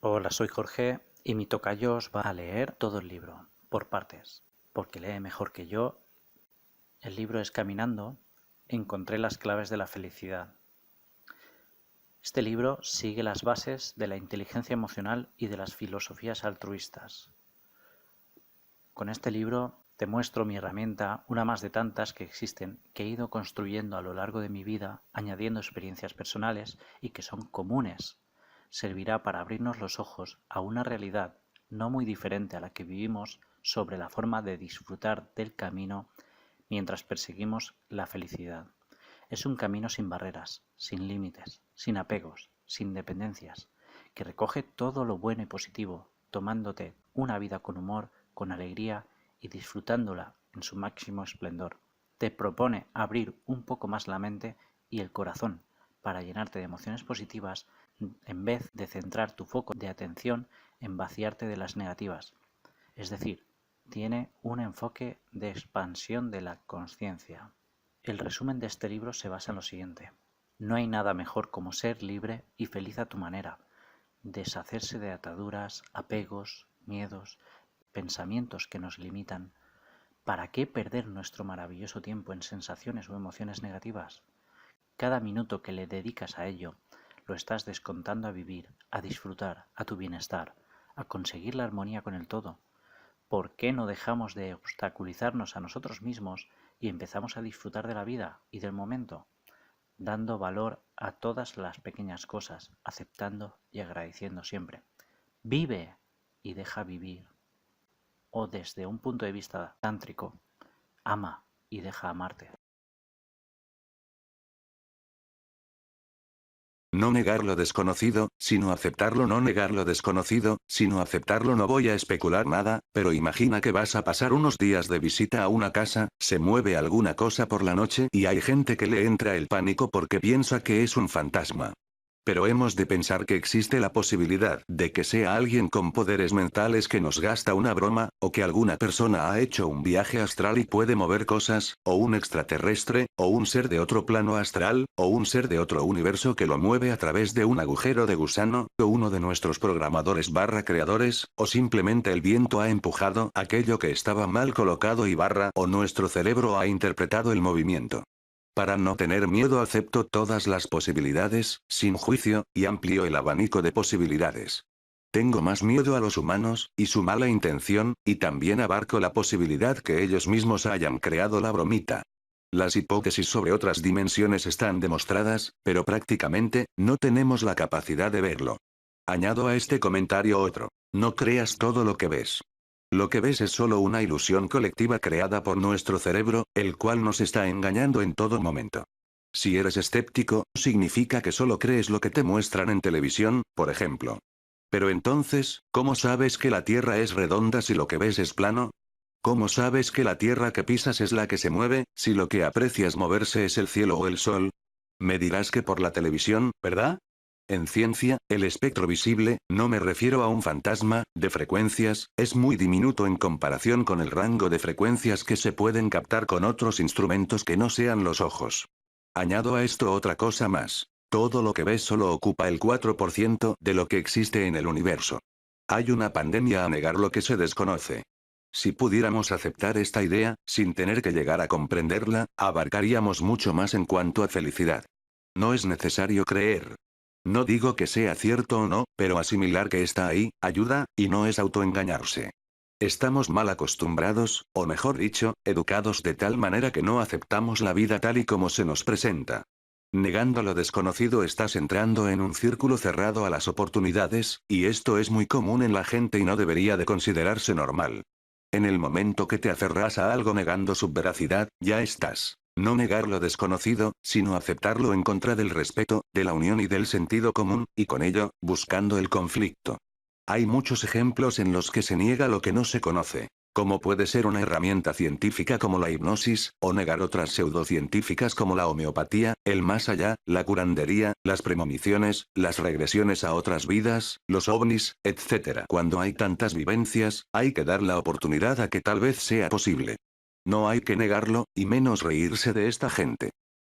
Hola, soy Jorge y mi tocayo os va a leer todo el libro, por partes, porque lee mejor que yo. El libro es Caminando, encontré las claves de la felicidad. Este libro sigue las bases de la inteligencia emocional y de las filosofías altruistas. Con este libro te muestro mi herramienta, una más de tantas que existen, que he ido construyendo a lo largo de mi vida, añadiendo experiencias personales y que son comunes. Servirá para abrirnos los ojos a una realidad no muy diferente a la que vivimos sobre la forma de disfrutar del camino mientras perseguimos la felicidad. Es un camino sin barreras, sin límites, sin apegos, sin dependencias, que recoge todo lo bueno y positivo, tomándote una vida con humor, con alegría y disfrutándola en su máximo esplendor. Te propone abrir un poco más la mente y el corazón para llenarte de emociones positivas en vez de centrar tu foco de atención en vaciarte de las negativas. Es decir, tiene un enfoque de expansión de la conciencia. El resumen de este libro se basa en lo siguiente. No hay nada mejor como ser libre y feliz a tu manera, deshacerse de ataduras, apegos, miedos, pensamientos que nos limitan. ¿Para qué perder nuestro maravilloso tiempo en sensaciones o emociones negativas? Cada minuto que le dedicas a ello, lo estás descontando a vivir, a disfrutar, a tu bienestar, a conseguir la armonía con el todo. ¿Por qué no dejamos de obstaculizarnos a nosotros mismos y empezamos a disfrutar de la vida y del momento, dando valor a todas las pequeñas cosas, aceptando y agradeciendo siempre? Vive y deja vivir. O desde un punto de vista tántrico, ama y deja amarte. No negar lo desconocido, sino aceptarlo. No negar lo desconocido, sino aceptarlo. No voy a especular nada, pero imagina que vas a pasar unos días de visita a una casa, se mueve alguna cosa por la noche y hay gente que le entra el pánico porque piensa que es un fantasma. Pero hemos de pensar que existe la posibilidad de que sea alguien con poderes mentales que nos gasta una broma, o que alguna persona ha hecho un viaje astral y puede mover cosas, o un extraterrestre, o un ser de otro plano astral, o un ser de otro universo que lo mueve a través de un agujero de gusano, o uno de nuestros programadores barra creadores, o simplemente el viento ha empujado aquello que estaba mal colocado y barra, o nuestro cerebro ha interpretado el movimiento. Para no tener miedo acepto todas las posibilidades, sin juicio, y amplío el abanico de posibilidades. Tengo más miedo a los humanos, y su mala intención, y también abarco la posibilidad que ellos mismos hayan creado la bromita. Las hipótesis sobre otras dimensiones están demostradas, pero prácticamente, no tenemos la capacidad de verlo. Añado a este comentario otro. No creas todo lo que ves. Lo que ves es solo una ilusión colectiva creada por nuestro cerebro, el cual nos está engañando en todo momento. Si eres escéptico, significa que solo crees lo que te muestran en televisión, por ejemplo. Pero entonces, ¿cómo sabes que la Tierra es redonda si lo que ves es plano? ¿Cómo sabes que la tierra que pisas es la que se mueve, si lo que aprecias moverse es el cielo o el sol? Me dirás que por la televisión, ¿verdad? En ciencia, el espectro visible, no me refiero a un fantasma, de frecuencias, es muy diminuto en comparación con el rango de frecuencias que se pueden captar con otros instrumentos que no sean los ojos. Añado a esto otra cosa más. Todo lo que ves solo ocupa el 4% de lo que existe en el universo. Hay una pandemia a negar lo que se desconoce. Si pudiéramos aceptar esta idea, sin tener que llegar a comprenderla, abarcaríamos mucho más en cuanto a felicidad. No es necesario creer. No digo que sea cierto o no, pero asimilar que está ahí, ayuda, y no es autoengañarse. Estamos mal acostumbrados, o mejor dicho, educados de tal manera que no aceptamos la vida tal y como se nos presenta. Negando lo desconocido estás entrando en un círculo cerrado a las oportunidades, y esto es muy común en la gente y no debería de considerarse normal. En el momento que te aferras a algo negando su veracidad, ya estás. No negar lo desconocido, sino aceptarlo en contra del respeto, de la unión y del sentido común, y con ello, buscando el conflicto. Hay muchos ejemplos en los que se niega lo que no se conoce. Como puede ser una herramienta científica como la hipnosis, o negar otras pseudocientíficas como la homeopatía, el más allá, la curandería, las premoniciones, las regresiones a otras vidas, los ovnis, etc. Cuando hay tantas vivencias, hay que dar la oportunidad a que tal vez sea posible. No hay que negarlo, y menos reírse de esta gente.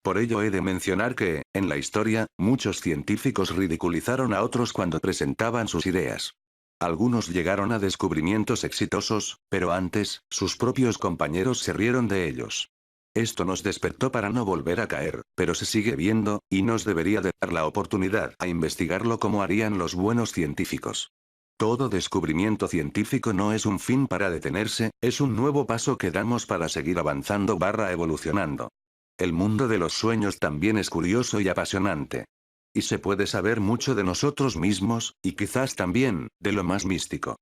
Por ello he de mencionar que, en la historia, muchos científicos ridiculizaron a otros cuando presentaban sus ideas. Algunos llegaron a descubrimientos exitosos, pero antes, sus propios compañeros se rieron de ellos. Esto nos despertó para no volver a caer, pero se sigue viendo, y nos debería de dar la oportunidad a investigarlo como harían los buenos científicos. Todo descubrimiento científico no es un fin para detenerse, es un nuevo paso que damos para seguir avanzando evolucionando. El mundo de los sueños también es curioso y apasionante. Y se puede saber mucho de nosotros mismos, y quizás también, de lo más místico.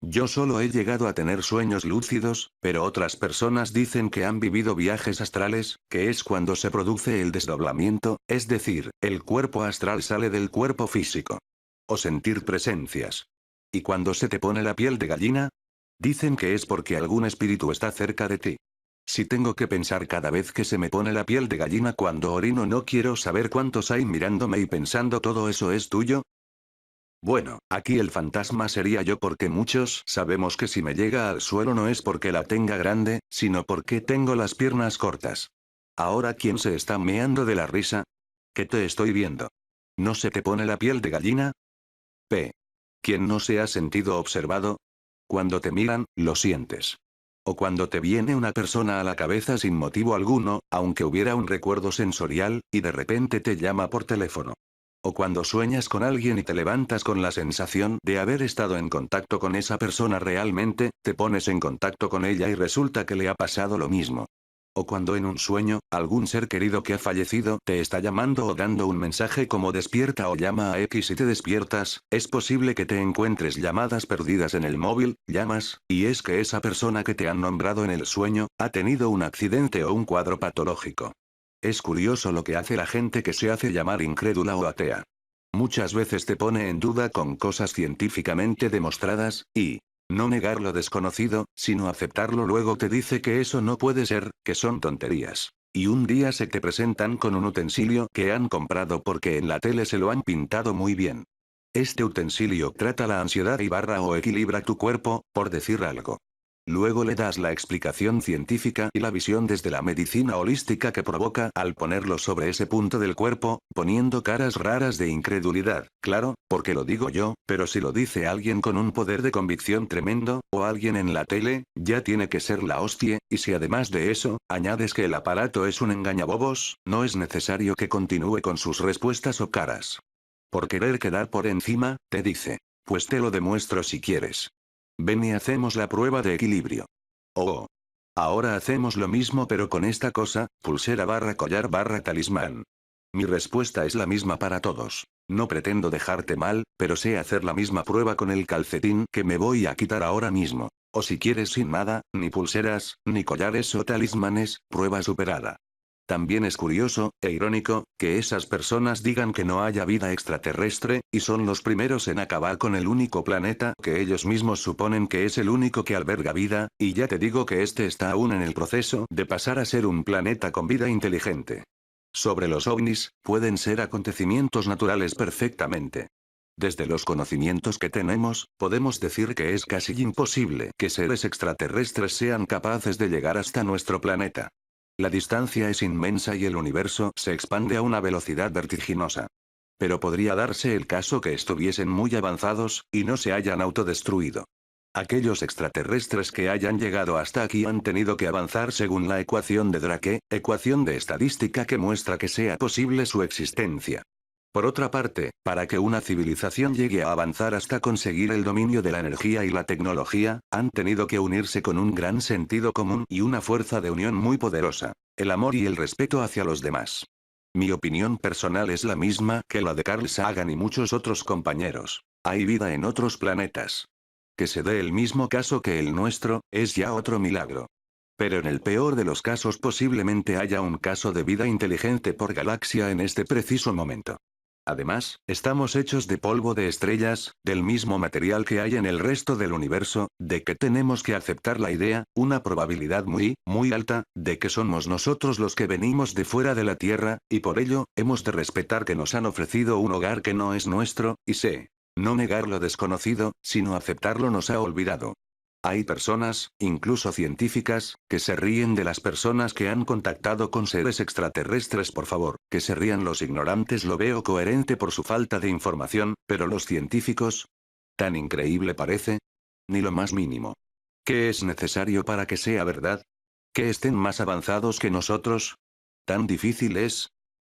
Yo solo he llegado a tener sueños lúcidos, pero otras personas dicen que han vivido viajes astrales, que es cuando se produce el desdoblamiento, es decir, el cuerpo astral sale del cuerpo físico. O sentir presencias. ¿Y cuando se te pone la piel de gallina? Dicen que es porque algún espíritu está cerca de ti. Si tengo que pensar cada vez que se me pone la piel de gallina cuando orino, no quiero saber cuántos hay mirándome y pensando todo eso es tuyo. Bueno, aquí el fantasma sería yo porque muchos sabemos que si me llega al suelo no es porque la tenga grande, sino porque tengo las piernas cortas. Ahora, ¿quién se está meando de la risa? ¿Qué te estoy viendo? ¿No se te pone la piel de gallina? P. ¿Quién no se ha sentido observado? Cuando te miran, lo sientes. O cuando te viene una persona a la cabeza sin motivo alguno, aunque hubiera un recuerdo sensorial, y de repente te llama por teléfono. O cuando sueñas con alguien y te levantas con la sensación de haber estado en contacto con esa persona realmente, te pones en contacto con ella y resulta que le ha pasado lo mismo. O cuando en un sueño, algún ser querido que ha fallecido te está llamando o dando un mensaje como despierta o llama a X y te despiertas, es posible que te encuentres llamadas perdidas en el móvil, llamas, y es que esa persona que te han nombrado en el sueño, ha tenido un accidente o un cuadro patológico. Es curioso lo que hace la gente que se hace llamar incrédula o atea. Muchas veces te pone en duda con cosas científicamente demostradas, y, no negar lo desconocido, sino aceptarlo, luego te dice que eso no puede ser, que son tonterías. Y un día se te presentan con un utensilio que han comprado porque en la tele se lo han pintado muy bien. Este utensilio trata la ansiedad y o equilibra tu cuerpo, por decir algo. Luego le das la explicación científica y la visión desde la medicina holística que provoca al ponerlo sobre ese punto del cuerpo, poniendo caras raras de incredulidad, claro, porque lo digo yo, pero si lo dice alguien con un poder de convicción tremendo, o alguien en la tele, ya tiene que ser la hostia, y si además de eso, añades que el aparato es un engañabobos, no es necesario que continúe con sus respuestas o caras. Por querer quedar por encima, te dice, pues te lo demuestro si quieres. Ven y hacemos la prueba de equilibrio. Oh. Ahora hacemos lo mismo pero con esta cosa, pulsera collar talismán. Mi respuesta es la misma para todos. No pretendo dejarte mal, pero sé hacer la misma prueba con el calcetín que me voy a quitar ahora mismo. O si quieres sin nada, ni pulseras, ni collares o talismanes, prueba superada. También es curioso, e irónico, que esas personas digan que no haya vida extraterrestre, y son los primeros en acabar con el único planeta que ellos mismos suponen que es el único que alberga vida, y ya te digo que este está aún en el proceso de pasar a ser un planeta con vida inteligente. Sobre los ovnis, pueden ser acontecimientos naturales perfectamente. Desde los conocimientos que tenemos, podemos decir que es casi imposible que seres extraterrestres sean capaces de llegar hasta nuestro planeta. La distancia es inmensa y el universo se expande a una velocidad vertiginosa. Pero podría darse el caso que estuviesen muy avanzados, y no se hayan autodestruido. Aquellos extraterrestres que hayan llegado hasta aquí han tenido que avanzar según la ecuación de Drake, ecuación de estadística que muestra que sea posible su existencia. Por otra parte, para que una civilización llegue a avanzar hasta conseguir el dominio de la energía y la tecnología, han tenido que unirse con un gran sentido común y una fuerza de unión muy poderosa, el amor y el respeto hacia los demás. Mi opinión personal es la misma que la de Carl Sagan y muchos otros compañeros. Hay vida en otros planetas. Que se dé el mismo caso que el nuestro, es ya otro milagro. Pero en el peor de los casos posiblemente haya un caso de vida inteligente por galaxia en este preciso momento. Además, estamos hechos de polvo de estrellas, del mismo material que hay en el resto del universo, de que tenemos que aceptar la idea, una probabilidad muy, muy alta, de que somos nosotros los que venimos de fuera de la Tierra, y por ello, hemos de respetar que nos han ofrecido un hogar que no es nuestro, y no negar lo desconocido, sino aceptarlo nos ha olvidado. Hay personas, incluso científicas, que se ríen de las personas que han contactado con seres extraterrestres. Por favor, que se rían los ignorantes lo veo coherente por su falta de información, pero los científicos, ¿tan increíble parece? Ni lo más mínimo. ¿Qué es necesario para que sea verdad? ¿Que estén más avanzados que nosotros? ¿Tan difícil es?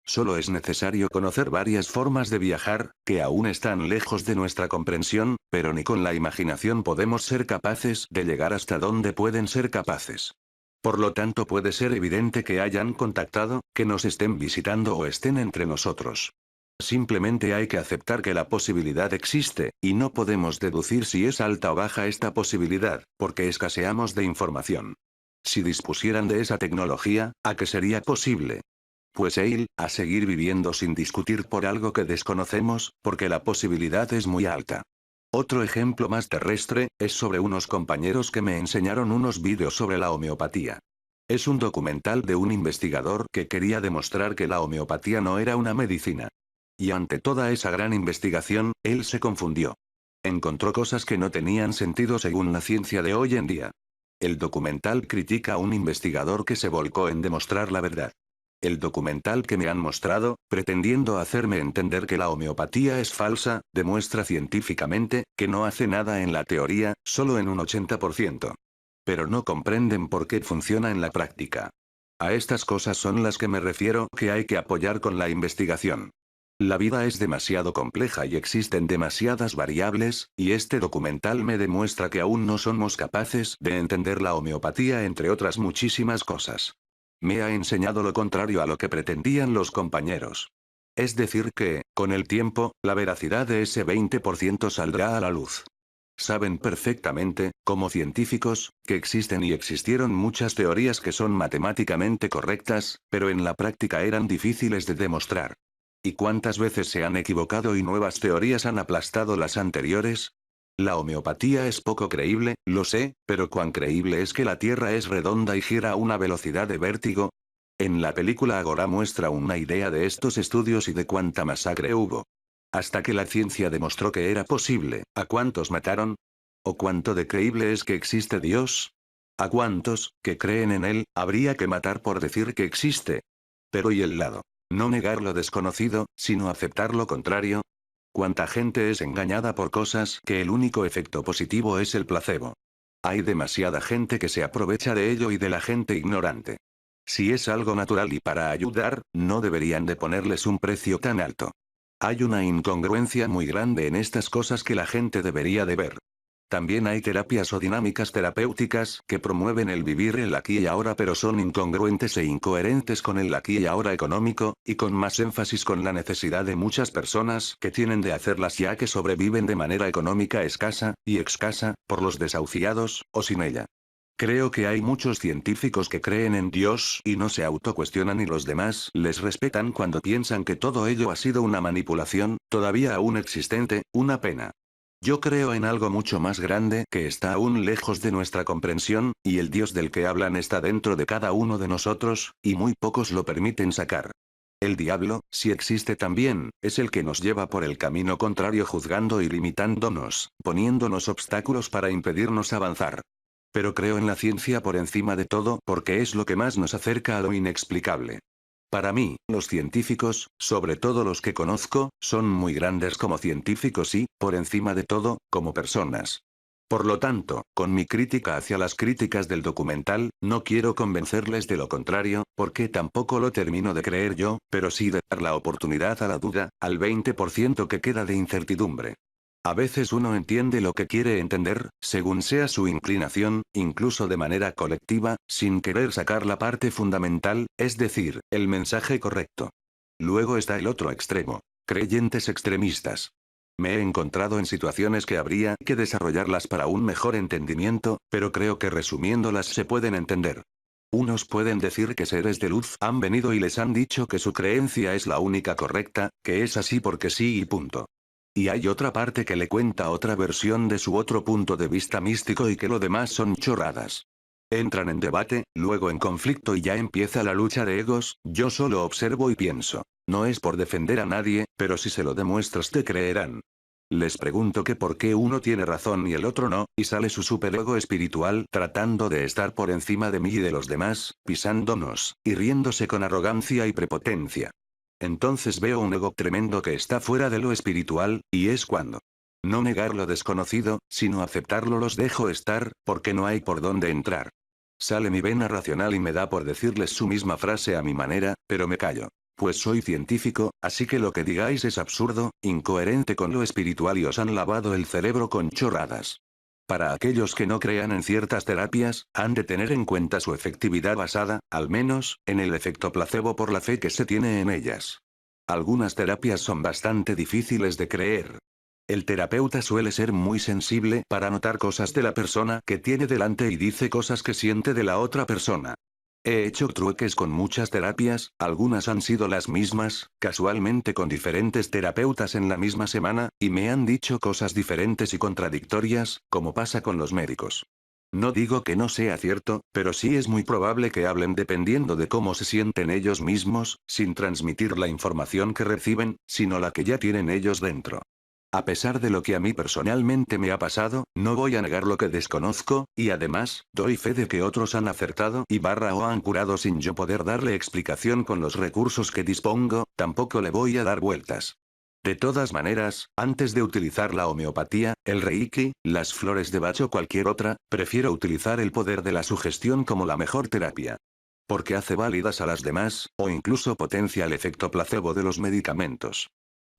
Solo es necesario conocer varias formas de viajar, que aún están lejos de nuestra comprensión, pero ni con la imaginación podemos ser capaces de llegar hasta donde pueden ser capaces. Por lo tanto puede ser evidente que hayan contactado, que nos estén visitando o estén entre nosotros. Simplemente hay que aceptar que la posibilidad existe, y no podemos deducir si es alta o baja esta posibilidad, porque escaseamos de información. Si dispusieran de esa tecnología, ¿a qué sería posible? Pues a seguir viviendo sin discutir por algo que desconocemos, porque la posibilidad es muy alta. Otro ejemplo más terrestre, es sobre unos compañeros que me enseñaron unos vídeos sobre la homeopatía. Es un documental de un investigador que quería demostrar que la homeopatía no era una medicina. Y ante toda esa gran investigación, él se confundió. Encontró cosas que no tenían sentido según la ciencia de hoy en día. El documental critica a un investigador que se volcó en demostrar la verdad. El documental que me han mostrado, pretendiendo hacerme entender que la homeopatía es falsa, demuestra científicamente, que no hace nada en la teoría, solo en un 80%. Pero no comprenden por qué funciona en la práctica. A estas cosas son las que me refiero que hay que apoyar con la investigación. La vida es demasiado compleja y existen demasiadas variables, y este documental me demuestra que aún no somos capaces de entender la homeopatía entre otras muchísimas cosas. Me ha enseñado lo contrario a lo que pretendían los compañeros. Es decir que, con el tiempo, la veracidad de ese 20% saldrá a la luz. Saben perfectamente, como científicos, que existen y existieron muchas teorías que son matemáticamente correctas, pero en la práctica eran difíciles de demostrar. ¿Y cuántas veces se han equivocado y nuevas teorías han aplastado las anteriores? La homeopatía es poco creíble, lo sé, pero ¿cuán creíble es que la Tierra es redonda y gira a una velocidad de vértigo? En la película Agora muestra una idea de estos estudios y de cuánta masacre hubo. Hasta que la ciencia demostró que era posible, ¿a cuántos mataron? ¿O cuánto de creíble es que existe Dios? ¿A cuántos, que creen en él, habría que matar por decir que existe? Pero ¿y el lado? No negar lo desconocido, sino aceptar lo contrario. ¿Cuánta gente es engañada por cosas que el único efecto positivo es el placebo? Hay demasiada gente que se aprovecha de ello y de la gente ignorante. Si es algo natural y para ayudar, no deberían de ponerles un precio tan alto. Hay una incongruencia muy grande en estas cosas que la gente debería de ver. También hay terapias o dinámicas terapéuticas que promueven el vivir el aquí y ahora, pero son incongruentes e incoherentes con el aquí y ahora económico, y con más énfasis con la necesidad de muchas personas que tienen de hacerlas ya que sobreviven de manera económica escasa, y escasa, por los desahuciados, o sin ella. Creo que hay muchos científicos que creen en Dios y no se autocuestionan y los demás les respetan cuando piensan que todo ello ha sido una manipulación, todavía aún existente, una pena. Yo creo en algo mucho más grande que está aún lejos de nuestra comprensión, y el Dios del que hablan está dentro de cada uno de nosotros, y muy pocos lo permiten sacar. El diablo, si existe también, es el que nos lleva por el camino contrario juzgando y limitándonos, poniéndonos obstáculos para impedirnos avanzar. Pero creo en la ciencia por encima de todo porque es lo que más nos acerca a lo inexplicable. Para mí, los científicos, sobre todo los que conozco, son muy grandes como científicos y, por encima de todo, como personas. Por lo tanto, con mi crítica hacia las críticas del documental, no quiero convencerles de lo contrario, porque tampoco lo termino de creer yo, pero sí de dar la oportunidad a la duda, al 20% que queda de incertidumbre. A veces uno entiende lo que quiere entender, según sea su inclinación, incluso de manera colectiva, sin querer sacar la parte fundamental, es decir, el mensaje correcto. Luego está el otro extremo. Creyentes extremistas. Me he encontrado en situaciones que habría que desarrollarlas para un mejor entendimiento, pero creo que resumiéndolas se pueden entender. Unos pueden decir que seres de luz han venido y les han dicho que su creencia es la única correcta, que es así porque sí y punto. Y hay otra parte que le cuenta otra versión de su otro punto de vista místico y que lo demás son chorradas. Entran en debate, luego en conflicto y ya empieza la lucha de egos. Yo solo observo y pienso. No es por defender a nadie, pero si se lo demuestras te creerán. Les pregunto que por qué uno tiene razón y el otro no, y sale su superego espiritual tratando de estar por encima de mí y de los demás, pisándonos, y riéndose con arrogancia y prepotencia. Entonces veo un ego tremendo que está fuera de lo espiritual, y es cuando no negar lo desconocido, sino aceptarlo los dejo estar, porque no hay por dónde entrar. Sale mi vena racional y me da por decirles su misma frase a mi manera, pero me callo. Pues soy científico, así que lo que digáis es absurdo, incoherente con lo espiritual y os han lavado el cerebro con chorradas. Para aquellos que no crean en ciertas terapias, han de tener en cuenta su efectividad basada, al menos, en el efecto placebo por la fe que se tiene en ellas. Algunas terapias son bastante difíciles de creer. El terapeuta suele ser muy sensible para notar cosas de la persona que tiene delante y dice cosas que siente de la otra persona. He hecho trueques con muchas terapias, algunas han sido las mismas, casualmente con diferentes terapeutas en la misma semana, y me han dicho cosas diferentes y contradictorias, como pasa con los médicos. No digo que no sea cierto, pero sí es muy probable que hablen dependiendo de cómo se sienten ellos mismos, sin transmitir la información que reciben, sino la que ya tienen ellos dentro. A pesar de lo que a mí personalmente me ha pasado, no voy a negar lo que desconozco, y además, doy fe de que otros han acertado y o han curado sin yo poder darle explicación con los recursos que dispongo, tampoco le voy a dar vueltas. De todas maneras, antes de utilizar la homeopatía, el reiki, las flores de Bach o cualquier otra, prefiero utilizar el poder de la sugestión como la mejor terapia. Porque hace válidas a las demás, o incluso potencia el efecto placebo de los medicamentos.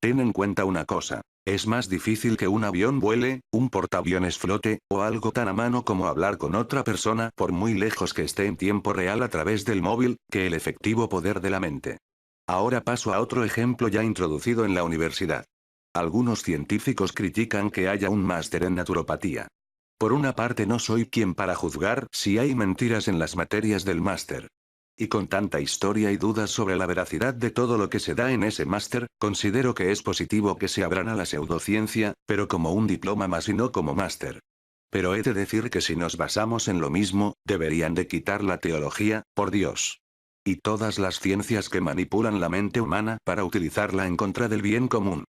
Ten en cuenta una cosa. Es más difícil que un avión vuele, un portaaviones flote, o algo tan a mano como hablar con otra persona por muy lejos que esté en tiempo real a través del móvil, que el efectivo poder de la mente. Ahora paso a otro ejemplo ya introducido en la universidad. Algunos científicos critican que haya un máster en naturopatía. Por una parte no soy quien para juzgar si hay mentiras en las materias del máster. Y con tanta historia y dudas sobre la veracidad de todo lo que se da en ese máster, considero que es positivo que se abran a la pseudociencia, pero como un diploma más y no como máster. Pero he de decir que si nos basamos en lo mismo, deberían de quitar la teología, por Dios. Y todas las ciencias que manipulan la mente humana para utilizarla en contra del bien común.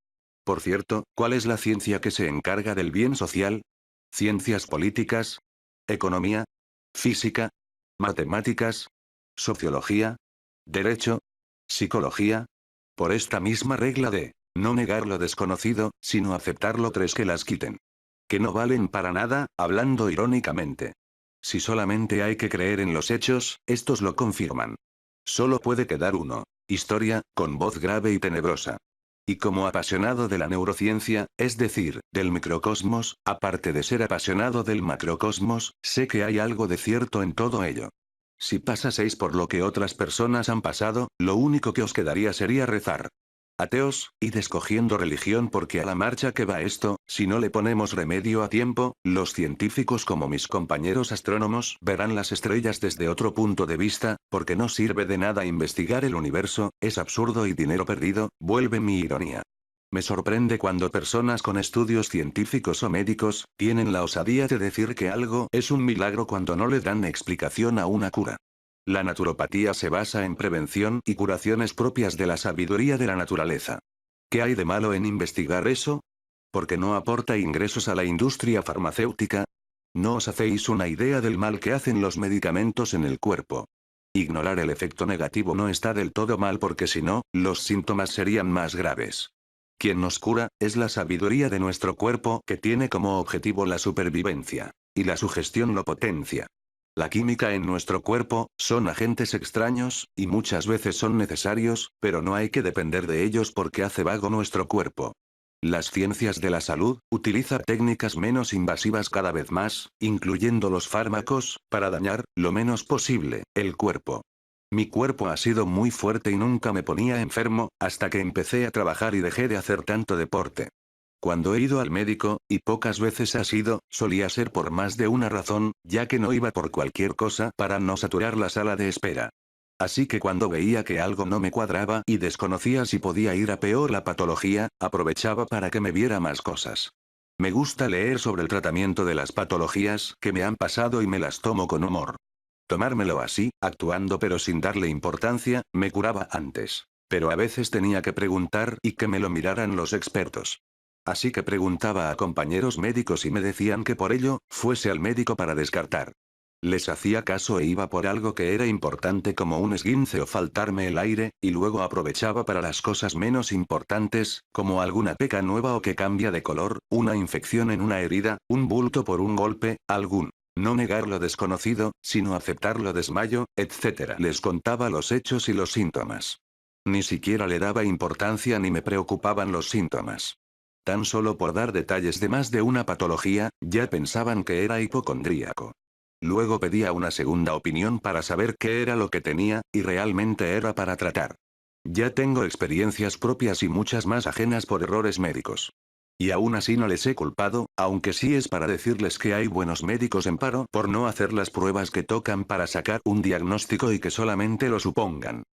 Por cierto, ¿cuál es la ciencia que se encarga del bien social? ¿Ciencias políticas? ¿Economía? ¿Física? ¿Matemáticas? ¿Sociología? ¿Derecho? ¿Psicología? Por esta misma regla de no negar lo desconocido, sino aceptarlo, crees que las quiten. Que no valen para nada, hablando irónicamente. Si solamente hay que creer en los hechos, estos lo confirman. Solo puede quedar uno. Historia, con voz grave y tenebrosa. Y como apasionado de la neurociencia, es decir, del microcosmos, aparte de ser apasionado del macrocosmos, sé que hay algo de cierto en todo ello. Si pasaseis por lo que otras personas han pasado, lo único que os quedaría sería rezar. Ateos, id escogiendo religión porque a la marcha que va esto, si no le ponemos remedio a tiempo, los científicos como mis compañeros astrónomos verán las estrellas desde otro punto de vista, porque no sirve de nada investigar el universo, es absurdo y dinero perdido, vuelve mi ironía. Me sorprende cuando personas con estudios científicos o médicos, tienen la osadía de decir que algo es un milagro cuando no le dan explicación a una cura. La naturopatía se basa en prevención y curaciones propias de la sabiduría de la naturaleza. ¿Qué hay de malo en investigar eso? ¿Porque no aporta ingresos a la industria farmacéutica? ¿No os hacéis una idea del mal que hacen los medicamentos en el cuerpo? Ignorar el efecto negativo no está del todo mal porque si no, los síntomas serían más graves. Quien nos cura, es la sabiduría de nuestro cuerpo que tiene como objetivo la supervivencia. Y la sugestión lo potencia. La química en nuestro cuerpo, son agentes extraños, y muchas veces son necesarios, pero no hay que depender de ellos porque hace vago nuestro cuerpo. Las ciencias de la salud, utilizan técnicas menos invasivas cada vez más, incluyendo los fármacos, para dañar, lo menos posible, el cuerpo. Mi cuerpo ha sido muy fuerte y nunca me ponía enfermo, hasta que empecé a trabajar y dejé de hacer tanto deporte. Cuando he ido al médico, y pocas veces ha sido, solía ser por más de una razón, ya que no iba por cualquier cosa para no saturar la sala de espera. Así que cuando veía que algo no me cuadraba y desconocía si podía ir a peor la patología, aprovechaba para que me viera más cosas. Me gusta leer sobre el tratamiento de las patologías que me han pasado y me las tomo con humor. Tomármelo así, actuando pero sin darle importancia, me curaba antes. Pero a veces tenía que preguntar y que me lo miraran los expertos. Así que preguntaba a compañeros médicos y me decían que por ello, fuese al médico para descartar. Les hacía caso e iba por algo que era importante como un esguince o faltarme el aire, y luego aprovechaba para las cosas menos importantes, como alguna peca nueva o que cambia de color, una infección en una herida, un bulto por un golpe, algún no negar lo desconocido, sino aceptar lo desmayo, etc. Les contaba los hechos y los síntomas. Ni siquiera le daba importancia ni me preocupaban los síntomas. Tan solo por dar detalles de más de una patología, ya pensaban que era hipocondríaco. Luego pedía una segunda opinión para saber qué era lo que tenía, y realmente era para tratar. Ya tengo experiencias propias y muchas más ajenas por errores médicos. Y aún así no les he culpado, aunque sí es para decirles que hay buenos médicos en paro por no hacer las pruebas que tocan para sacar un diagnóstico y que solamente lo supongan.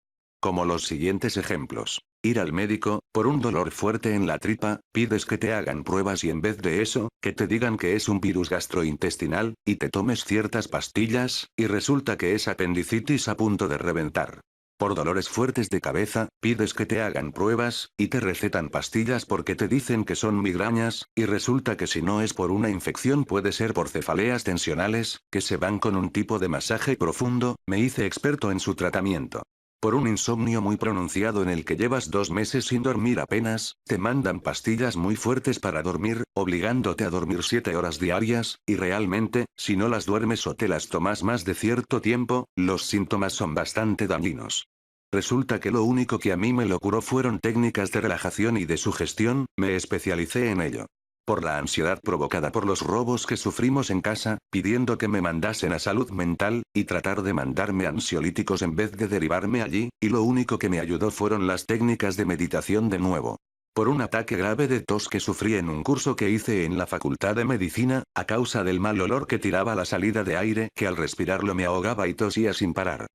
Como los siguientes ejemplos. Ir al médico, por un dolor fuerte en la tripa, pides que te hagan pruebas y en vez de eso, que te digan que es un virus gastrointestinal, y te tomes ciertas pastillas, y resulta que es apendicitis a punto de reventar. Por dolores fuertes de cabeza, pides que te hagan pruebas, y te recetan pastillas porque te dicen que son migrañas, y resulta que si no es por una infección puede ser por cefaleas tensionales, que se van con un tipo de masaje profundo, me hice experto en su tratamiento. Por un insomnio muy pronunciado en el que llevas 2 meses sin dormir apenas, te mandan pastillas muy fuertes para dormir, obligándote a dormir 7 horas diarias, y realmente, si no las duermes o te las tomas más de cierto tiempo, los síntomas son bastante dañinos. Resulta que lo único que a mí me lo curó fueron técnicas de relajación y de sugestión, me especialicé en ello. Por la ansiedad provocada por los robos que sufrimos en casa, pidiendo que me mandasen a salud mental, y tratar de mandarme ansiolíticos en vez de derivarme allí, y lo único que me ayudó fueron las técnicas de meditación de nuevo. Por un ataque grave de tos que sufrí en un curso que hice en la Facultad de Medicina, a causa del mal olor que tiraba la salida de aire que al respirarlo me ahogaba y tosía sin parar.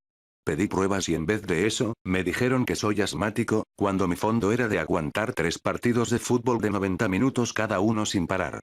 Pedí pruebas y en vez de eso, me dijeron que soy asmático, cuando mi fondo era de aguantar 3 partidos de fútbol de 90 minutos cada uno sin parar.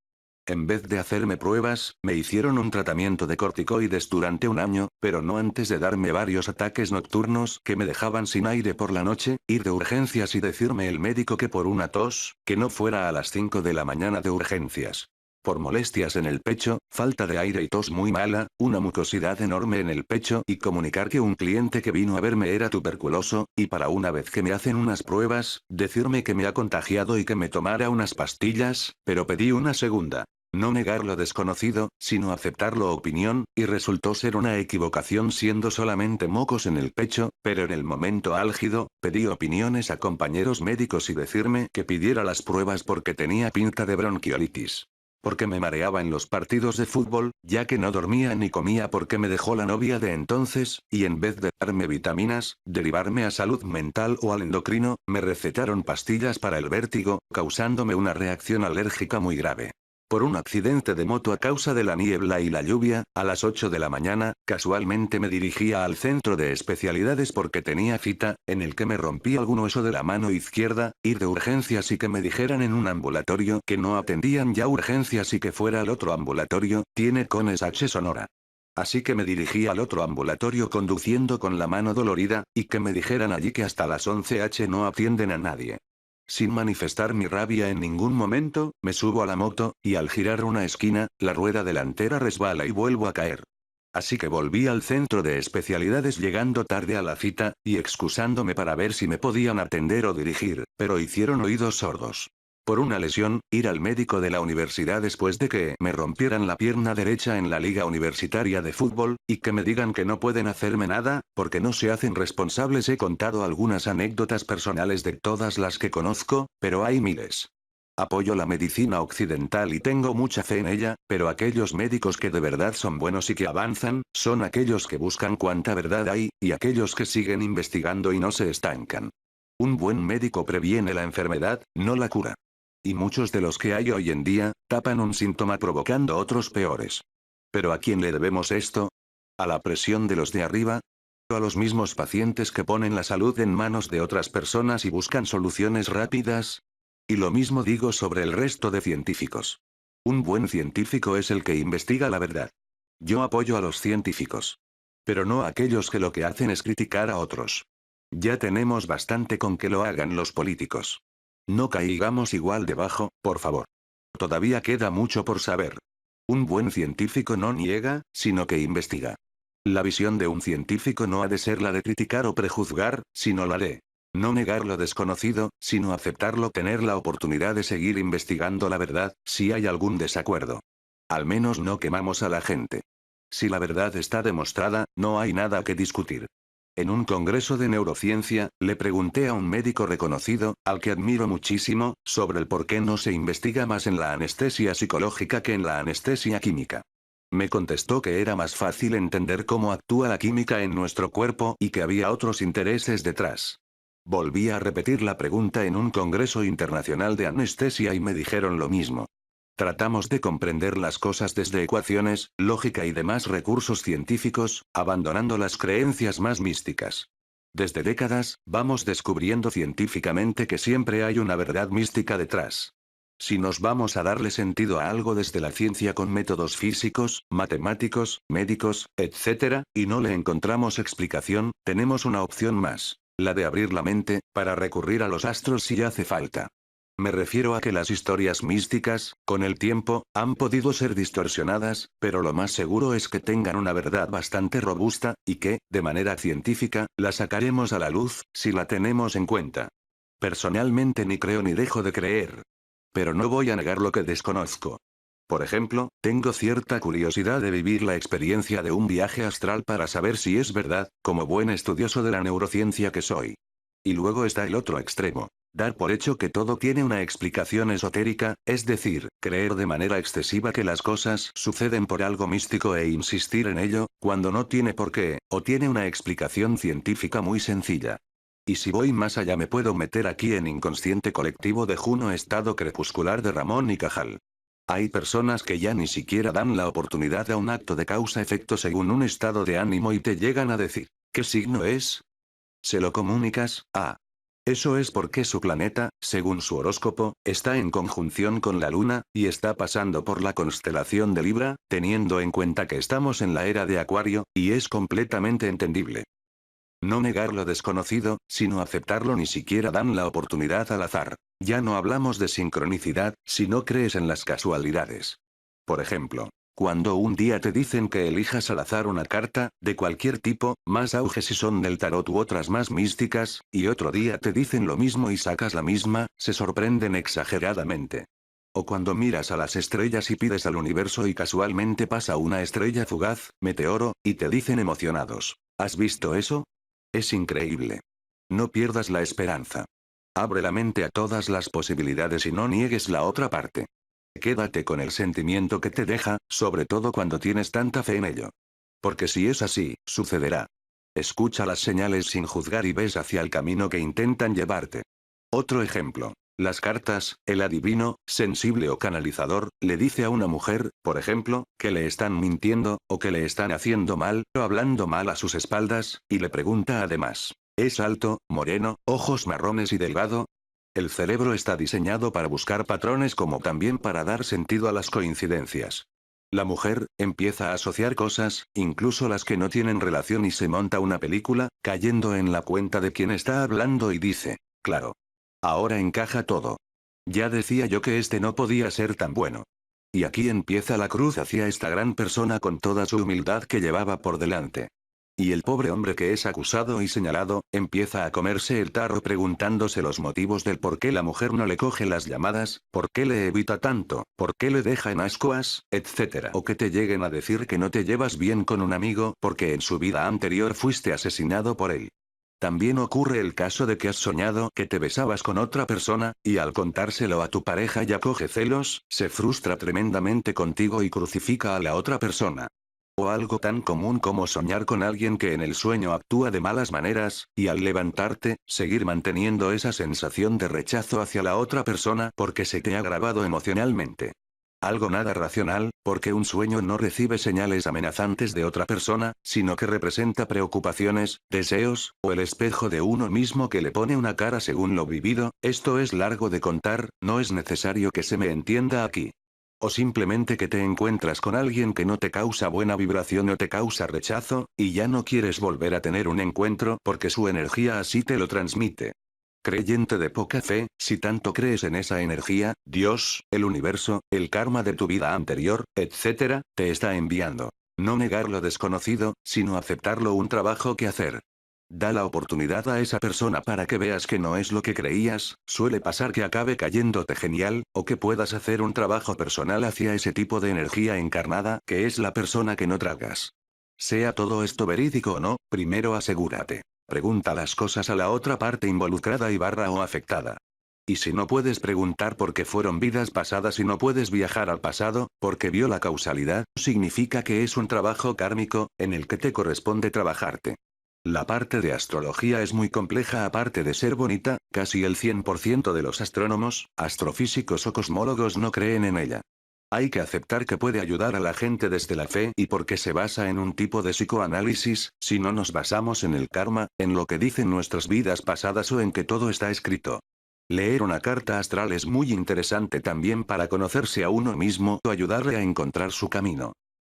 En vez de hacerme pruebas, me hicieron un tratamiento de corticoides durante un año, pero no antes de darme varios ataques nocturnos que me dejaban sin aire por la noche, ir de urgencias y decirme el médico que por una tos, que no fuera a las 5 de la mañana de urgencias. Por molestias en el pecho, falta de aire y tos muy mala, una mucosidad enorme en el pecho y comunicar que un cliente que vino a verme era tuberculoso, y para una vez que me hacen unas pruebas, decirme que me ha contagiado y que me tomara unas pastillas, pero pedí una segunda. No negar lo desconocido, sino aceptarlo opinión, y resultó ser una equivocación siendo solamente mocos en el pecho, pero en el momento álgido, pedí opiniones a compañeros médicos y decirme que pidiera las pruebas porque tenía pinta de bronquiolitis. Porque me mareaba en los partidos de fútbol, ya que no dormía ni comía porque me dejó la novia de entonces, y en vez de darme vitaminas, derivarme a salud mental o al endocrino, me recetaron pastillas para el vértigo, causándome una reacción alérgica muy grave. Por un accidente de moto a causa de la niebla y la lluvia, a las 8 de la mañana, casualmente me dirigía al centro de especialidades porque tenía cita, en el que me rompí algún hueso de la mano izquierda, ir de urgencias y que me dijeran en un ambulatorio que no atendían ya urgencias y que fuera al otro ambulatorio, tiene Cones H. Sonora. Así que me dirigí al otro ambulatorio conduciendo con la mano dolorida, y que me dijeran allí que hasta las 11 no atienden a nadie. Sin manifestar mi rabia en ningún momento, me subo a la moto, y al girar una esquina, la rueda delantera resbala y vuelvo a caer. Así que volví al centro de especialidades llegando tarde a la cita, y excusándome para ver si me podían atender o dirigir, pero hicieron oídos sordos. Por una lesión, ir al médico de la universidad después de que me rompieran la pierna derecha en la liga universitaria de fútbol, y que me digan que no pueden hacerme nada, porque no se hacen responsables. He contado algunas anécdotas personales de todas las que conozco, pero hay miles. Apoyo la medicina occidental y tengo mucha fe en ella, pero aquellos médicos que de verdad son buenos y que avanzan, son aquellos que buscan cuánta verdad hay, y aquellos que siguen investigando y no se estancan. Un buen médico previene la enfermedad, no la cura. Y muchos de los que hay hoy en día, tapan un síntoma provocando otros peores. ¿Pero a quién le debemos esto? ¿A la presión de los de arriba? ¿O a los mismos pacientes que ponen la salud en manos de otras personas y buscan soluciones rápidas? Y lo mismo digo sobre el resto de científicos. Un buen científico es el que investiga la verdad. Yo apoyo a los científicos. Pero no a aquellos que lo que hacen es criticar a otros. Ya tenemos bastante con que lo hagan los políticos. No caigamos igual debajo, por favor. Todavía queda mucho por saber. Un buen científico no niega, sino que investiga. La visión de un científico no ha de ser la de criticar o prejuzgar, sino la de no negar lo desconocido, sino aceptarlo, tener la oportunidad de seguir investigando la verdad, si hay algún desacuerdo. Al menos no quemamos a la gente. Si la verdad está demostrada, no hay nada que discutir. En un congreso de neurociencia, le pregunté a un médico reconocido, al que admiro muchísimo, sobre el por qué no se investiga más en la anestesia psicológica que en la anestesia química. Me contestó que era más fácil entender cómo actúa la química en nuestro cuerpo y que había otros intereses detrás. Volví a repetir la pregunta en un congreso internacional de anestesia y me dijeron lo mismo. Tratamos de comprender las cosas desde ecuaciones, lógica y demás recursos científicos, abandonando las creencias más místicas. Desde décadas, vamos descubriendo científicamente que siempre hay una verdad mística detrás. Si nos vamos a darle sentido a algo desde la ciencia con métodos físicos, matemáticos, médicos, etc., y no le encontramos explicación, tenemos una opción más, la de abrir la mente, para recurrir a los astros si hace falta. Me refiero a que las historias místicas, con el tiempo, han podido ser distorsionadas, pero lo más seguro es que tengan una verdad bastante robusta, y que, de manera científica, la sacaremos a la luz, si la tenemos en cuenta. Personalmente ni creo ni dejo de creer. Pero no voy a negar lo que desconozco. Por ejemplo, tengo cierta curiosidad de vivir la experiencia de un viaje astral para saber si es verdad, como buen estudioso de la neurociencia que soy. Y luego está el otro extremo. Dar por hecho que todo tiene una explicación esotérica, es decir, creer de manera excesiva que las cosas suceden por algo místico e insistir en ello, cuando no tiene por qué, o tiene una explicación científica muy sencilla. Y si voy más allá me puedo meter aquí en inconsciente colectivo de Juno, estado crepuscular de Ramón y Cajal. Hay personas que ya ni siquiera dan la oportunidad a un acto de causa-efecto según un estado de ánimo y te llegan a decir, ¿qué signo es? ¿Se lo comunicas? Eso es porque su planeta, según su horóscopo, está en conjunción con la Luna, y está pasando por la constelación de Libra, teniendo en cuenta que estamos en la era de Acuario, y es completamente entendible. No negar lo desconocido, sino aceptarlo, ni siquiera dan la oportunidad al azar. Ya no hablamos de sincronicidad, si no crees en las casualidades. Por ejemplo, cuando un día te dicen que elijas al azar una carta, de cualquier tipo, más auge si son del tarot u otras más místicas, y otro día te dicen lo mismo y sacas la misma, se sorprenden exageradamente. O cuando miras a las estrellas y pides al universo y casualmente pasa una estrella fugaz, meteoro, y te dicen emocionados, ¿has visto eso? Es increíble. No pierdas la esperanza. Abre la mente a todas las posibilidades y no niegues la otra parte. Quédate con el sentimiento que te deja, sobre todo cuando tienes tanta fe en ello. Porque si es así, sucederá. Escucha las señales sin juzgar y ves hacia el camino que intentan llevarte. Otro ejemplo. Las cartas, el adivino, sensible o canalizador, le dice a una mujer, por ejemplo, que le están mintiendo, o que le están haciendo mal, o hablando mal a sus espaldas, y le pregunta además, ¿es alto, moreno, ojos marrones y delgado? El cerebro está diseñado para buscar patrones como también para dar sentido a las coincidencias. La mujer empieza a asociar cosas, incluso las que no tienen relación, y se monta una película, cayendo en la cuenta de quien está hablando y dice, claro. Ahora encaja todo. Ya decía yo que este no podía ser tan bueno. Y aquí empieza la cruz hacia esta gran persona con toda su humildad que llevaba por delante. Y el pobre hombre que es acusado y señalado, empieza a comerse el tarro preguntándose los motivos del por qué la mujer no le coge las llamadas, por qué le evita tanto, por qué le deja en ascuas, etc. O que te lleguen a decir que no te llevas bien con un amigo porque en su vida anterior fuiste asesinado por él. También ocurre el caso de que has soñado que te besabas con otra persona, y al contárselo a tu pareja ya coge celos, se frustra tremendamente contigo y crucifica a la otra persona. O algo tan común como soñar con alguien que en el sueño actúa de malas maneras, y al levantarte, seguir manteniendo esa sensación de rechazo hacia la otra persona porque se te ha grabado emocionalmente. Algo nada racional, porque un sueño no recibe señales amenazantes de otra persona, sino que representa preocupaciones, deseos, o el espejo de uno mismo que le pone una cara según lo vivido. Esto es largo de contar, no es necesario que se me entienda aquí. O simplemente que te encuentras con alguien que no te causa buena vibración o te causa rechazo, y ya no quieres volver a tener un encuentro porque su energía así te lo transmite. creyente de poca fe, si tanto crees en esa energía, Dios, el universo, el karma de tu vida anterior, etc., te está enviando. No negar lo desconocido, sino aceptarlo, un trabajo que hacer. Da la oportunidad a esa persona para que veas que no es lo que creías, suele pasar que acabe cayéndote genial, o que puedas hacer un trabajo personal hacia ese tipo de energía encarnada, que es la persona que no tragas. Sea todo esto verídico o no, primero asegúrate. Pregunta las cosas a la otra parte involucrada y barra o afectada. Y si no puedes preguntar porque fueron vidas pasadas y no puedes viajar al pasado, porque vio la causalidad, significa que es un trabajo kármico, en el que te corresponde trabajarte. La parte de astrología es muy compleja, aparte de ser bonita, casi el 100% de los astrónomos, astrofísicos o cosmólogos no creen en ella. Hay que aceptar que puede ayudar a la gente desde la fe y porque se basa en un tipo de psicoanálisis, si no nos basamos en el karma, en lo que dicen nuestras vidas pasadas o en que todo está escrito. Leer una carta astral es muy interesante también para conocerse a uno mismo o ayudarle a encontrar su camino.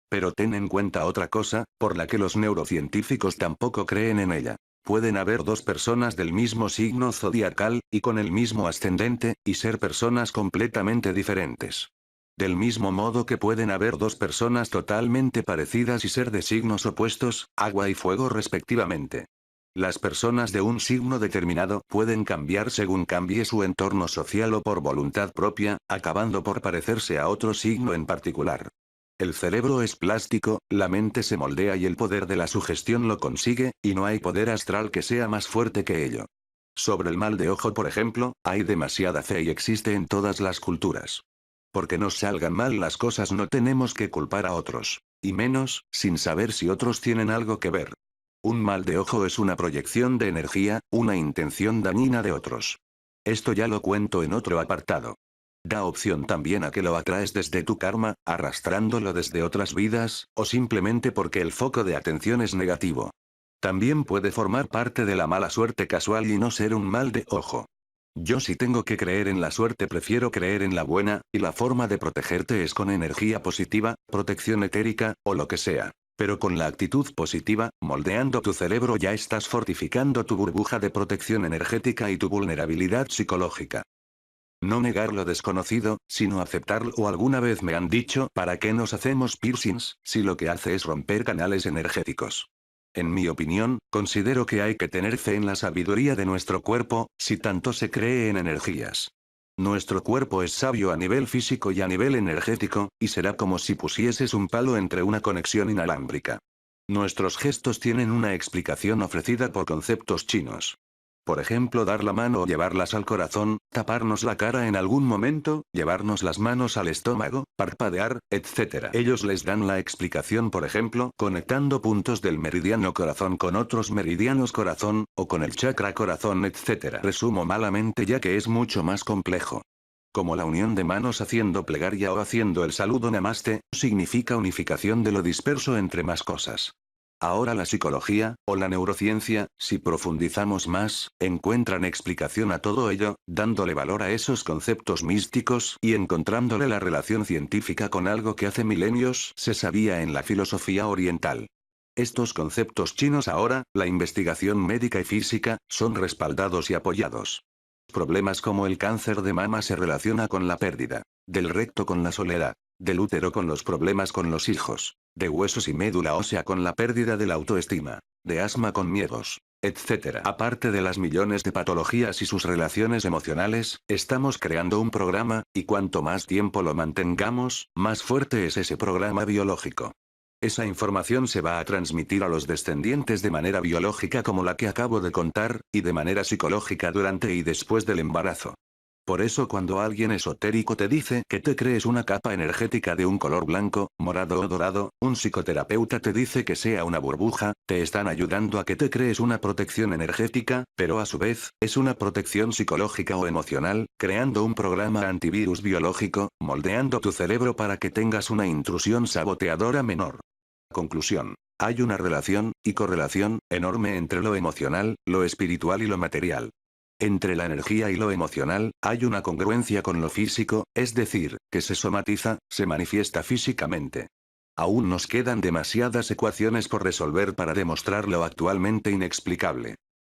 Pero ten en cuenta otra cosa, por la que los neurocientíficos tampoco creen en ella. Pueden haber dos personas del mismo signo zodiacal, y con el mismo ascendente, y ser personas completamente diferentes. Del mismo modo que pueden haber dos personas totalmente parecidas y ser de signos opuestos, agua y fuego respectivamente. Las personas de un signo determinado pueden cambiar según cambie su entorno social o por voluntad propia, acabando por parecerse a otro signo en particular. El cerebro es plástico, la mente se moldea y el poder de la sugestión lo consigue, y no hay poder astral que sea más fuerte que ello. Sobre el mal de ojo, por ejemplo, hay demasiada fe y existe en todas las culturas. Porque nos salgan mal las cosas no tenemos que culpar a otros. Y menos, sin saber si otros tienen algo que ver. Un mal de ojo es una proyección de energía, una intención dañina de otros. Esto ya lo cuento en otro apartado. Da opción también a que lo atraes desde tu karma, arrastrándolo desde otras vidas, o simplemente porque el foco de atención es negativo. También puede formar parte de la mala suerte casual y no ser un mal de ojo. Yo, si tengo que creer en la suerte, prefiero creer en la buena, y la forma de protegerte es con energía positiva, protección etérica, o lo que sea. Pero con la actitud positiva, moldeando tu cerebro, ya estás fortificando tu burbuja de protección energética y tu vulnerabilidad psicológica. No negar lo desconocido, sino aceptarlo. O alguna vez me han dicho, ¿para qué nos hacemos piercings, si lo que hace es romper canales energéticos? En mi opinión, considero que hay que tener fe en la sabiduría de nuestro cuerpo, si tanto se cree en energías. Nuestro cuerpo es sabio a nivel físico y a nivel energético, y será como si pusieses un palo entre una conexión inalámbrica. Nuestros gestos tienen una explicación ofrecida por conceptos chinos. Por ejemplo, dar la mano o llevarlas al corazón, taparnos la cara en algún momento, llevarnos las manos al estómago, parpadear, etc. Ellos les dan la explicación, por ejemplo, conectando puntos del meridiano corazón con otros meridianos corazón, o con el chakra corazón, etc. Resumo malamente ya que es mucho más complejo. Como la unión de manos haciendo plegaria o haciendo el saludo namaste, significa unificación de lo disperso entre más cosas. Ahora la psicología, o la neurociencia, si profundizamos más, encuentran explicación a todo ello, dándole valor a esos conceptos místicos y encontrándole la relación científica con algo que hace milenios se sabía en la filosofía oriental. Estos conceptos chinos ahora, la investigación médica y física, son respaldados y apoyados. Problemas como el cáncer de mama se relaciona con la pérdida, del recto con la soledad, del útero con los problemas con los hijos, de huesos y médula ósea con la pérdida de la autoestima, de asma con miedos, etc. Aparte de las millones de patologías y sus relaciones emocionales, estamos creando un programa, y cuanto más tiempo lo mantengamos, más fuerte es ese programa biológico. Esa información se va a transmitir a los descendientes de manera biológica como la que acabo de contar, y de manera psicológica durante y después del embarazo. Por eso cuando alguien esotérico te dice que te crees una capa energética de un color blanco, morado o dorado, un psicoterapeuta te dice que sea una burbuja, te están ayudando a que te crees una protección energética, pero a su vez, es una protección psicológica o emocional, creando un programa antivirus biológico, moldeando tu cerebro para que tengas una intrusión saboteadora menor. Conclusión. Hay una relación, y correlación, enorme entre lo emocional, lo espiritual y lo material. Entre la energía y lo emocional, hay una congruencia con lo físico, es decir, que se somatiza, se manifiesta físicamente. Aún nos quedan demasiadas ecuaciones por resolver para demostrar lo actualmente inexplicable.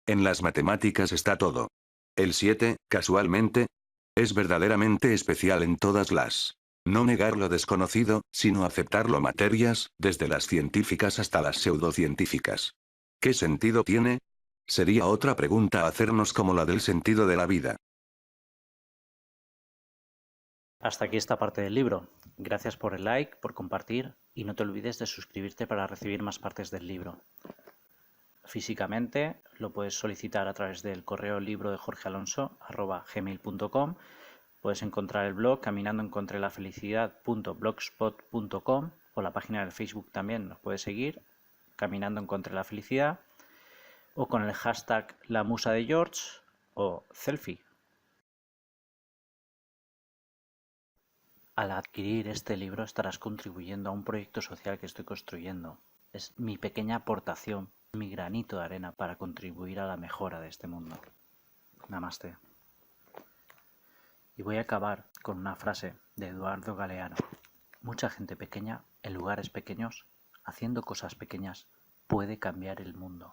En las matemáticas está todo. El 7, casualmente, es verdaderamente especial en todas las. No negar lo desconocido, sino aceptarlo materias, desde las científicas hasta las pseudocientíficas. ¿Qué sentido tiene? Sería otra pregunta a hacernos como la del sentido de la vida. Hasta aquí esta parte del libro. Gracias por el like, por compartir y no te olvides de suscribirte para recibir más partes del libro. Físicamente lo puedes solicitar a través del correo librodejorgealonso@gmail.com. Puedes encontrar el blog caminandoencontrelafelicidad.blogspot.com o la página de Facebook también nos puedes seguir, Caminando Encontré la Felicidad, o con el hashtag La Musa de George o Selfie. Al adquirir este libro estarás contribuyendo a un proyecto social que estoy construyendo. Es mi pequeña aportación, mi granito de arena para contribuir a la mejora de este mundo. Namaste. Y voy a acabar con una frase de Eduardo Galeano. Mucha gente pequeña, en lugares pequeños, haciendo cosas pequeñas, puede cambiar el mundo.